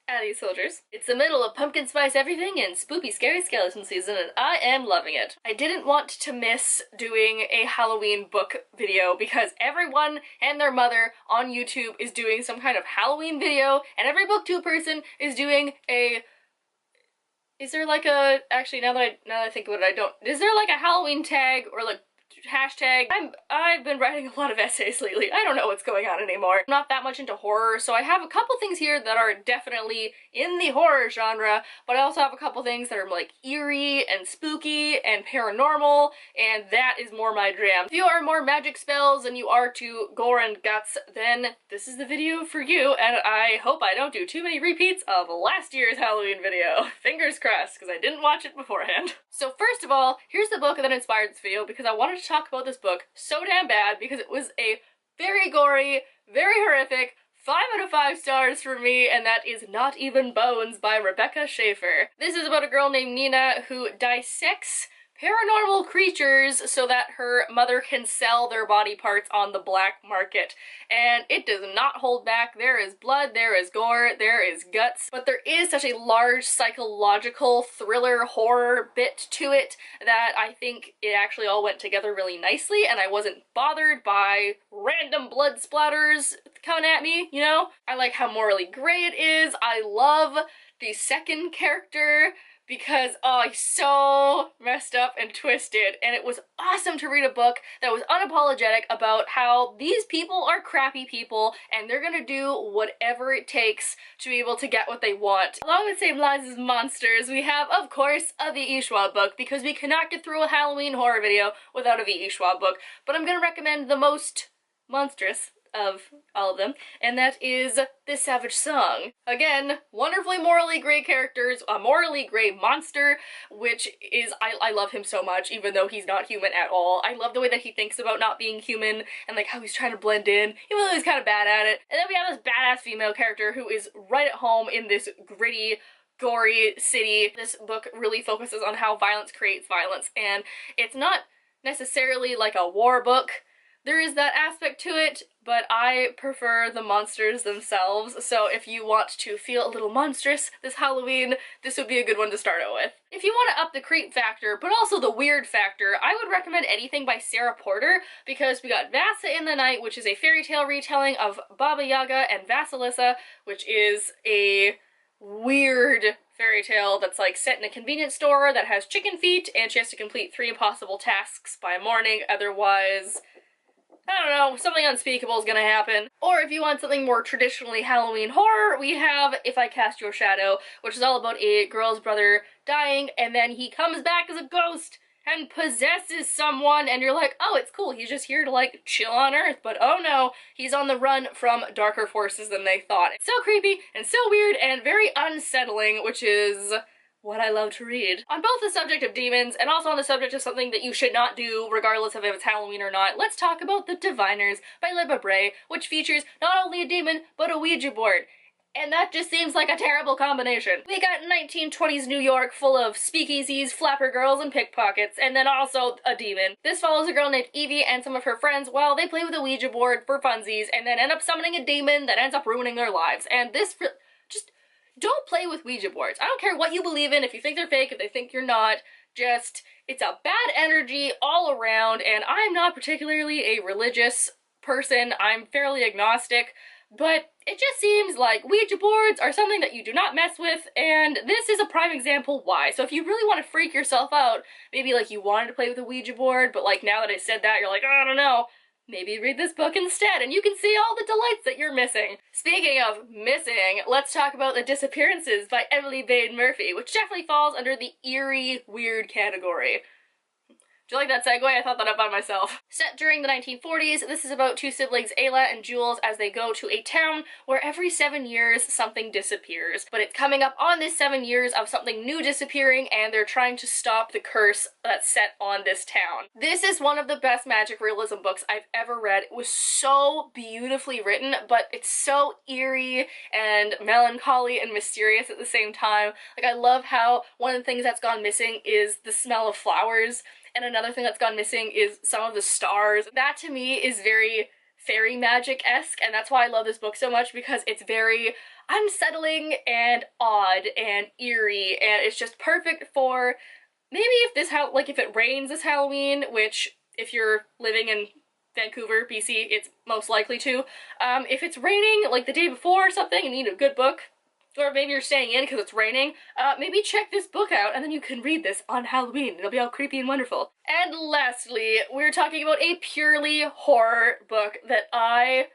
Addy soldiers. It's the middle of pumpkin spice everything and spooky scary skeleton season and I am loving it. I didn't want to miss doing a Halloween book video because everyone and their mother on YouTube is doing some kind of Halloween video and every booktube person is doing a... Is there like a... Actually, now that I think about it, I don't... Is there like a Halloween tag or like hashtag? I've been writing a lot of essays lately. I don't know what's going on anymore. I'm not that much into horror, so I have a couple things here that are definitely in the horror genre, but I also have a couple things that are like eerie and spooky and paranormal, and that is more my jam. If you are more magic spells than you are to gore and guts, then this is the video for you, and I hope I don't do too many repeats of last year's Halloween video. Fingers crossed, because I didn't watch it beforehand. So first of all, here's the book that inspired this video, because I wanted to talk about this book so damn bad because it was a very gory, very horrific 5 out of 5 stars for me, and that is Not Even Bones by Rebecca Schaeffer. This is about a girl named Nina who dissects paranormal creatures so that her mother can sell their body parts on the black market. And it does not hold back. There is blood, there is gore, there is guts, but there is such a large psychological thriller horror bit to it that I think it actually all went together really nicely, and I wasn't bothered by random blood splatters coming at me, you know? I like how morally gray it is. I love the second character because, oh, he's so messed up and twisted, and it was awesome to read a book that was unapologetic about how these people are crappy people and they're gonna do whatever it takes to be able to get what they want. Along the same lines as monsters, we have, of course, a V.E. Schwab book, because we cannot get through a Halloween horror video without a V.E. Schwab book, but I'm gonna recommend the most monstrous of all of them, and that is The Savage Song. Again, wonderfully morally gray characters, a morally gray monster, which is, I love him so much, even though he's not human at all. I love the way that he thinks about not being human, and like how he's trying to blend in, even though he's kind of bad at it. And then we have this badass female character who is right at home in this gritty, gory city. This book really focuses on how violence creates violence, and it's not necessarily like a war book. There is that aspect to it, but I prefer the monsters themselves, so if you want to feel a little monstrous this Halloween, this would be a good one to start out with. If you want to up the creep factor, but also the weird factor, I would recommend anything by Sarah Porter, because we got Vasa in the Night, which is a fairy tale retelling of Baba Yaga, and Vasilisa, which is a weird fairy tale that's like set in a convenience store that has chicken feet, and she has to complete 3 impossible tasks by morning, otherwise... I don't know, something unspeakable is gonna happen. Or if you want something more traditionally Halloween horror, we have If I Cast Your Shadow, which is all about a girl's brother dying, and then he comes back as a ghost and possesses someone, and you're like, oh, it's cool, he's just here to like chill on Earth, but oh no, he's on the run from darker forces than they thought. It's so creepy and so weird and very unsettling, which is what I love to read. On both the subject of demons and also on the subject of something that you should not do regardless of if it's Halloween or not, let's talk about The Diviners by Libba Bray, which features not only a demon, but a Ouija board. And that just seems like a terrible combination. We got 1920s New York full of speakeasies, flapper girls, and pickpockets, and then also a demon. This follows a girl named Evie and some of her friends while they play with a Ouija board for funsies and then end up summoning a demon that ends up ruining their lives. And this just... Don't play with Ouija boards. I don't care what you believe in, if you think they're fake, if they think you're not, just, it's a bad energy all around, and I'm not particularly a religious person, I'm fairly agnostic, but it just seems like Ouija boards are something that you do not mess with, and this is a prime example why. So if you really want to freak yourself out, maybe like you wanted to play with a Ouija board, but like now that I said that, you're like, oh, I don't know, maybe read this book instead and you can see all the delights that you're missing. Speaking of missing, let's talk about The Disappearances by Emily Bain Murphy, which definitely falls under the eerie, weird category. Do you like that segue? I thought that up by myself. Set during the 1940s, this is about 2 siblings, Ayla and Jules, as they go to a town where every 7 years something disappears. But it's coming up on this 7 years of something new disappearing, and they're trying to stop the curse that's set on this town. This is one of the best magic realism books I've ever read. It was so beautifully written, but it's so eerie and melancholy and mysterious at the same time. Like, I love how one of the things that's gone missing is the smell of flowers. And another thing that's gone missing is some of the stars. That to me is very fairy magic-esque, and that's why I love this book so much, because it's very unsettling and odd and eerie, and it's just perfect for maybe if this like if it rains this Halloween, which if you're living in Vancouver, BC, it's most likely to. If it's raining like the day before or something and you need a good book, or maybe you're staying in because it's raining, maybe check this book out and then you can read this on Halloween. It'll be all creepy and wonderful. And lastly, we're talking about a purely horror book that I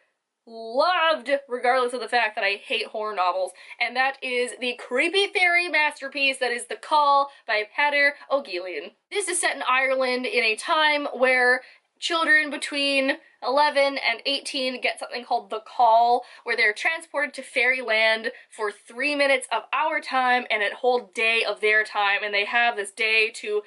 loved, regardless of the fact that I hate horror novels, and that is the creepy fairy masterpiece that is The Call by Peadar O'Gillion. This is set in Ireland in a time where children between 11 and 18 get something called The Call, where they're transported to fairyland for 3 minutes of our time and a whole day of their time, and they have this day to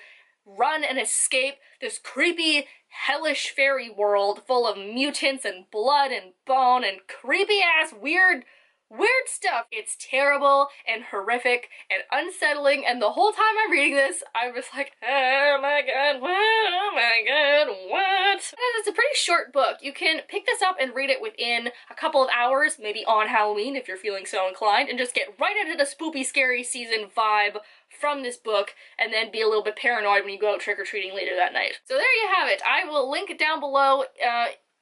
run and escape this creepy, hellish fairy world full of mutants and blood and bone and creepy-ass weird stuff. It's terrible and horrific and unsettling, and the whole time I'm reading this, I was like, oh my god, what? Oh my god, what? And it's a pretty short book. You can pick this up and read it within a couple of hours, maybe on Halloween if you're feeling so inclined, and just get right into the spoopy scary season vibe from this book, and then be a little bit paranoid when you go out trick-or-treating later that night. So there you have it. I will link down below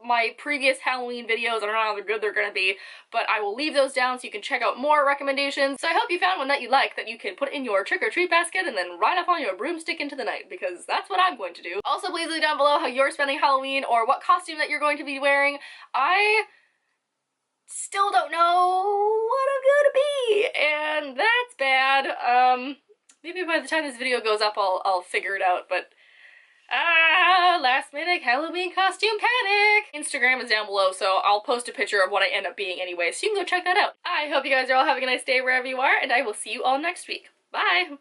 my previous Halloween videos. I don't know how good they're gonna be, but I will leave those down so you can check out more recommendations. So I hope you found one that you like, that you can put in your trick-or-treat basket and then ride off on your broomstick into the night, because that's what I'm going to do. Also, please leave down below how you're spending Halloween or what costume that you're going to be wearing. I still don't know what I'm gonna be, and that's bad. Maybe by the time this video goes up, I'll figure it out, but last minute Halloween costume panic! Instagram is down below, so I'll post a picture of what I end up being anyway, so you can go check that out. I hope you guys are all having a nice day wherever you are, and I will see you all next week. Bye!